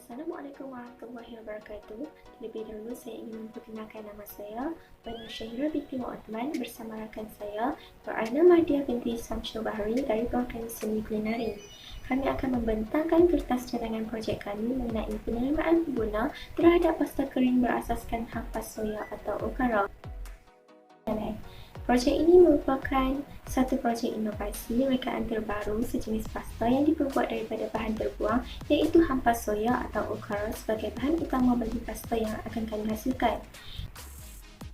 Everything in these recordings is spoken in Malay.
Assalamualaikum warahmatullahi wabarakatuh. Terlebih dahulu saya ingin memperkenalkan nama saya, Bani Syahira binti Mu'athman bersama rakan saya, Nur Mardia binti Samsul Bahri dari Program Seni Kulinari. Kami akan membentangkan kertas cadangan projek kami mengenai penerimaan pengguna terhadap pasta kering berasaskan hampas soya atau okara. Projek ini merupakan satu projek inovasi rekaan terbaru sejenis pasta yang diperbuat daripada bahan terbuang iaitu hampas soya atau okara sebagai bahan utama bagi pasta yang akan kami hasilkan.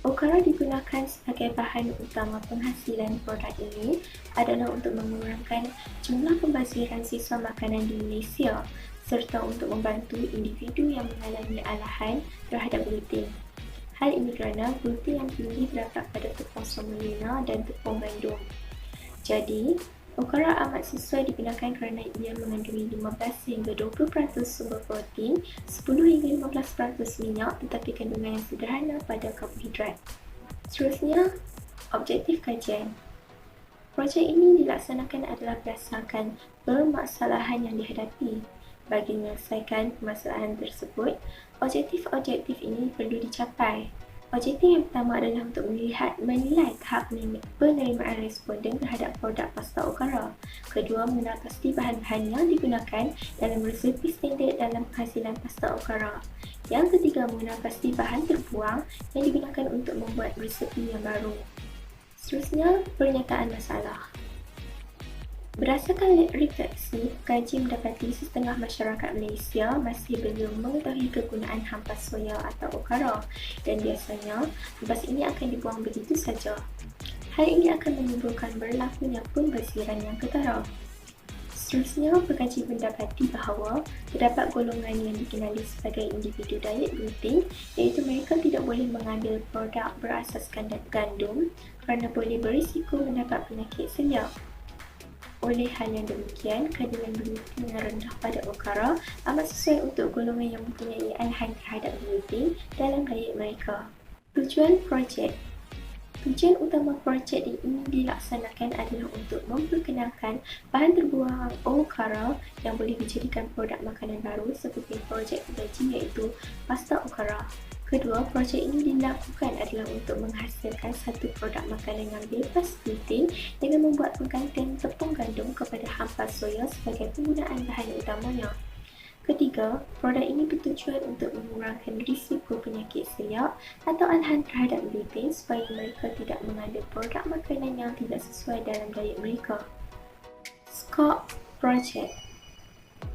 Okara digunakan sebagai bahan utama penghasilan produk ini adalah untuk mengurangkan jumlah pembaziran siswa makanan di Malaysia serta untuk membantu individu yang mengalami alahan terhadap gluten. Hal ini kerana gluten yang tinggi terdapat pada tepung semolina dan tepung gandum. Jadi, okara amat sesuai digunakan kerana ia mengandungi 15 hingga 20% sumber protein, 10 hingga 15% minyak tetapi kandungan yang sederhana pada karbohidrat. Seterusnya, objektif kajian. Projek ini dilaksanakan adalah berdasarkan permasalahan yang dihadapi. Bagi menyelesaikan permasalahan tersebut, objektif-objektif ini perlu dicapai. Objektif yang pertama adalah untuk menilai tahap penerimaan responden terhadap produk pasta okara. Kedua, mengenal pasti bahan-bahan yang digunakan dalam resepi standard dalam penghasilan pasta okara. Yang ketiga, mengenal pasti bahan terbuang yang digunakan untuk membuat resepi yang baru. Seterusnya, pernyataan masalah. Berdasarkan refleksi, kaji mendapati setengah masyarakat Malaysia masih belum mengetahui kegunaan hampas soya atau okara dan biasanya hampas ini akan dibuang begitu saja. Hal ini akan menimbulkan berlakunya pembaziran yang ketara. Seterusnya, pekaji mendapati bahawa terdapat golongan yang dikenali sebagai individu diet gluten iaitu mereka tidak boleh mengambil produk berasaskan gandum kerana boleh berisiko mendapat penyakit seliak. Oleh hal yang demikian, kandungan gluten yang rendah pada okara amat sesuai untuk golongan yang mempunyai alahan terhadap gluten dalam diet mereka. Tujuan projek. Tujuan utama projek ini dilaksanakan adalah untuk memperkenalkan bahan terbuang okara yang boleh dijadikan produk makanan baru seperti projek gaji iaitu pasta okara. Kedua, projek ini dilakukan adalah untuk menghasilkan satu produk makanan yang bebas gluten dengan membuat penggantian tepung gandum kepada hampas soya sebagai penggunaan bahan utamanya. Ketiga, produk ini bertujuan untuk mengurangkan risiko penyakit seliak atau alahan terhadap gluten supaya mereka tidak mengambil produk makanan yang tidak sesuai dalam diet mereka. Skop projek.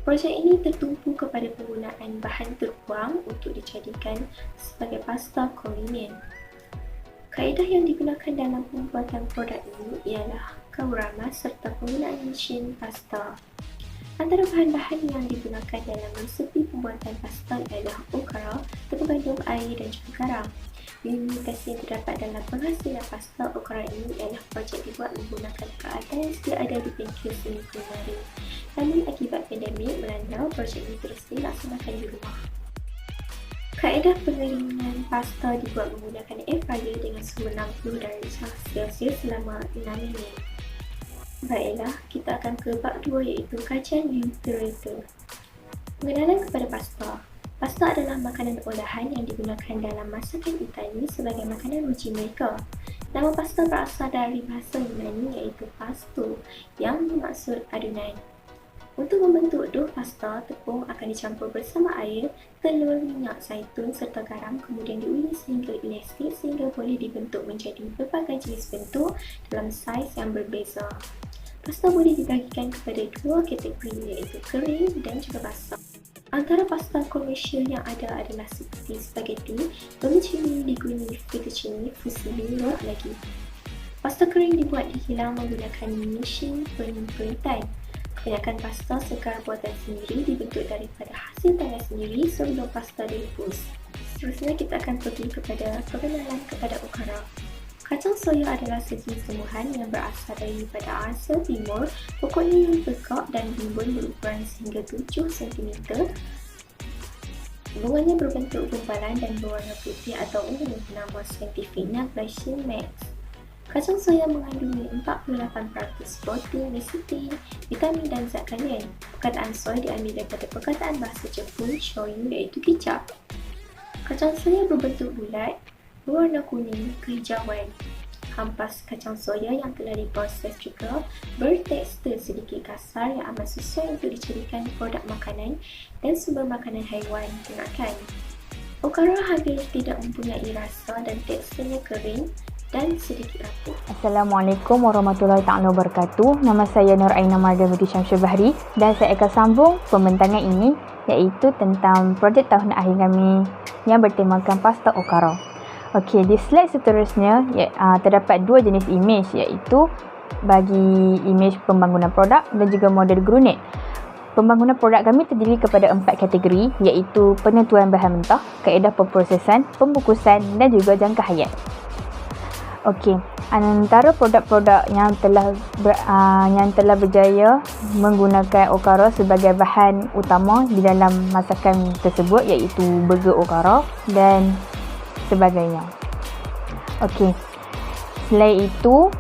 Projek ini tertumpu kepada penggunaan bahan terbuang untuk dijadikan sebagai pasta konvenen. Kaedah yang digunakan dalam pembuatan produk ini ialah kaurama serta penggunaan mesin pasta. Antara bahan-bahan yang digunakan dalam resepi pembuatan pasta ialah okara, tepung gandum, air dan juga garam. Limitasi yang terdapat dalam penghasilan pasta okara ini ialah projek dibuat menggunakan keadaan yang sedia ada di bengkel seni kulinari. Namun akibat pandemik melanda, projek ini terus dilaksanakan di rumah. Kaedah pengeringan pasta dibuat menggunakan air fryer dengan suhu 60 darjah Celsius selama 6 minit. Baiklah, kita akan ke bab 2 iaitu kajian literatur. Pengenalan kepada pasta. Pasta adalah makanan olahan yang digunakan dalam masakan Itali sebagai makanan ruji mereka. Nama pasta berasal dari bahasa Yunani iaitu pasto yang bermaksud adunan. Untuk membentuk dough pasta, tepung akan dicampur bersama air, telur, minyak zaitun serta garam kemudian diulis hingga elastik sehingga boleh dibentuk menjadi berbagai jenis bentuk dalam saiz yang berbeza. Pasta boleh dibahagikan kepada dua kategori iaitu kering dan juga basah. Antara pasta komersial yang ada adalah seperti spaghetti, vermicelli, linguine, fettuccine, fusilli, lagi. Pasta kering dibuat di kilang menggunakan mesin penimpetan. Kebanyakan pasta segar buatan sendiri dibentuk daripada hasil tangan sendiri sebelum pasta direbus. Seterusnya kita akan pergi kepada pengenalan kepada okara. Kacang soya adalah sejenis tumbuhan yang berasal daripada Asia Timur, pokoknya yang tekak dan rimbun berukuran sehingga 7 cm. Bunganya berbentuk gumpalan dan berwarna putih atau ungu. Nama saintifiknya Glycine max. Kacang soya mengandungi 48% protein, lesetin, vitamin dan zat kalium. Perkataan soy diambil daripada perkataan bahasa Jepun shoyu iaitu kicap. Kacang soya berbentuk bulat, berwarna kuning kehijauan. Hampas kacang soya yang telah diproses juga bertekstur sedikit kasar yang amat sesuai untuk dijadikan produk makanan dan sumber makanan haiwan digunakan. Okara hampir tidak mempunyai rasa dan teksturnya kering dan sedikit rapuh. Assalamualaikum warahmatullahi taala wabarakatuh. Nama saya Nur Aina Marda binti Syamsul Bahri dan saya akan sambung pembentangan ini iaitu tentang projek tahun akhir kami yang bertemakan pasta Okara. Okey, di slide seterusnya terdapat dua jenis imej iaitu bagi imej pembangunan produk dan juga model granit. Pembangunan produk kami terdiri kepada 4 kategori iaitu penentuan bahan mentah, kaedah pemprosesan, pembungkusan dan juga jangka hayat. Okey, antara produk-produk yang telah berjaya menggunakan Okara sebagai bahan utama di dalam masakan tersebut iaitu burger Okara dan sebagainya. Okey, selain itu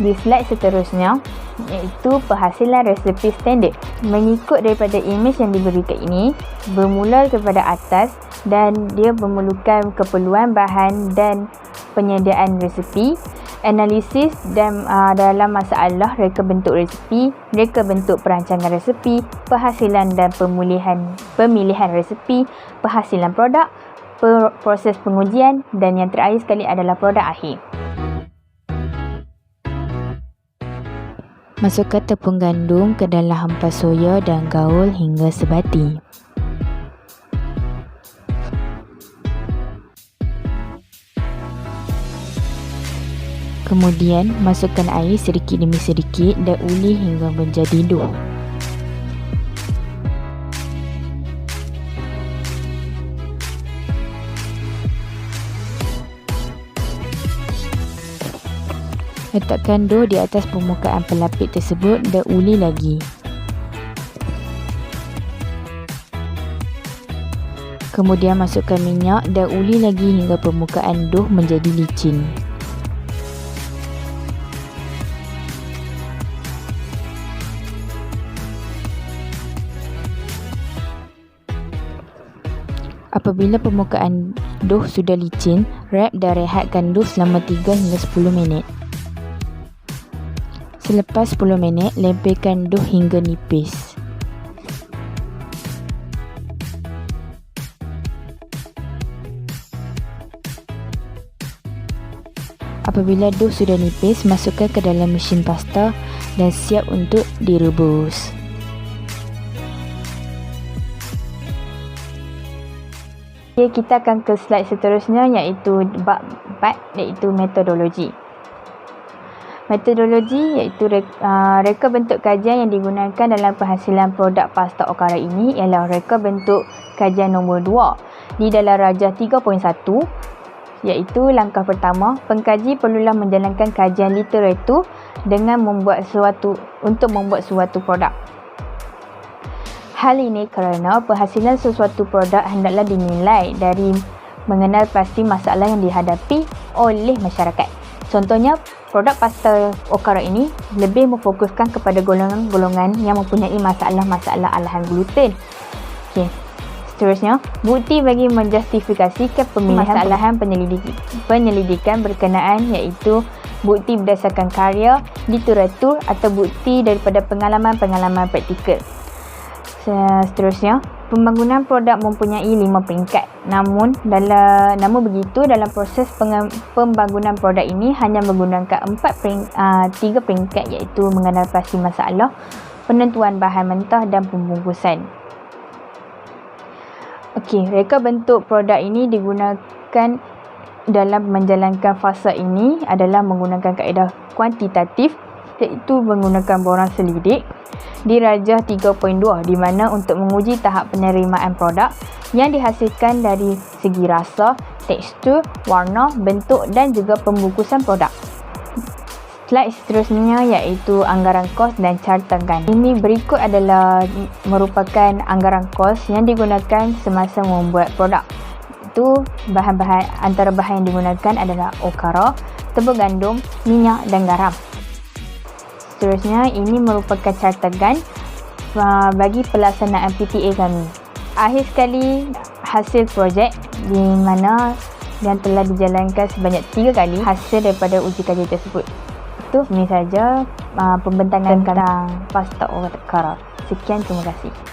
di slide seterusnya iaitu penghasilan resepi standard. Mengikut daripada imej yang diberikan ini, bermula kepada atas dan dia memerlukan keperluan bahan dan penyediaan resepi, analisis dan dalam masalah reka bentuk resepi, reka bentuk perancangan resepi, penghasilan dan pemilihan resepi, penghasilan produk, proses pengujian dan yang terakhir sekali adalah produk akhir. Masukkan tepung gandum ke dalam hampas soya dan gaul hingga sebati. Kemudian, masukkan air sedikit demi sedikit dan uli hingga menjadi dough. Letakkan dough di atas permukaan pelapis tersebut dan uli lagi. Kemudian masukkan minyak dan uli lagi hingga permukaan dough menjadi licin. Apabila permukaan dough sudah licin, wrap dan rehatkan dough selama 3 hingga 10 minit. Selepas 10 minit, lemparkan dough hingga nipis. Apabila dough sudah nipis, masukkan ke dalam mesin pasta dan siap untuk direbus. Okay, kita akan ke slide seterusnya iaitu bab 4 iaitu metodologi. Metodologi iaitu reka bentuk kajian yang digunakan dalam penghasilan produk pasta Okara ini ialah reka bentuk kajian nombor 2 di dalam rajah 3.1 iaitu langkah pertama, pengkaji perlulah menjalankan kajian literatur dengan membuat suatu produk. Hal ini kerana penghasilan sesuatu produk hendaklah dinilai dari mengenal pasti masalah yang dihadapi oleh masyarakat. Contohnya, produk pasta Okara ini lebih memfokuskan kepada golongan-golongan yang mempunyai masalah-masalah alahan gluten. Okey, seterusnya, bukti bagi menjustifikasikan pemilihan masalahan penyelidikan berkenaan iaitu bukti berdasarkan karya, literatur atau bukti daripada pengalaman-pengalaman praktikal. Seterusnya, pembangunan produk mempunyai 5 peringkat. Namun begitu dalam proses pembangunan produk ini hanya menggunakan 3 peringkat iaitu mengenal pasti masalah, penentuan bahan mentah dan pembungkusan. Okey, reka bentuk produk ini digunakan dalam menjalankan fasa ini adalah menggunakan kaedah kuantitatif iaitu menggunakan borang selidik di rajah 3.2 di mana untuk menguji tahap penerimaan produk yang dihasilkan dari segi rasa, tekstur, warna, bentuk dan juga pembungkusan produk. Slide seterusnya iaitu anggaran kos dan cartakan. Ini berikut adalah merupakan anggaran kos yang digunakan semasa membuat produk. itu antara bahan yang digunakan adalah okara, tepung gandum, minyak dan garam. Seterusnya, ini merupakan cartagan bagi pelaksanaan PTA kami. Akhir sekali, hasil projek di mana yang telah dijalankan sebanyak 3 kali hasil daripada uji kaji tersebut. Itu ini saja pembentangan tentang pasta okara. Sekian, terima kasih.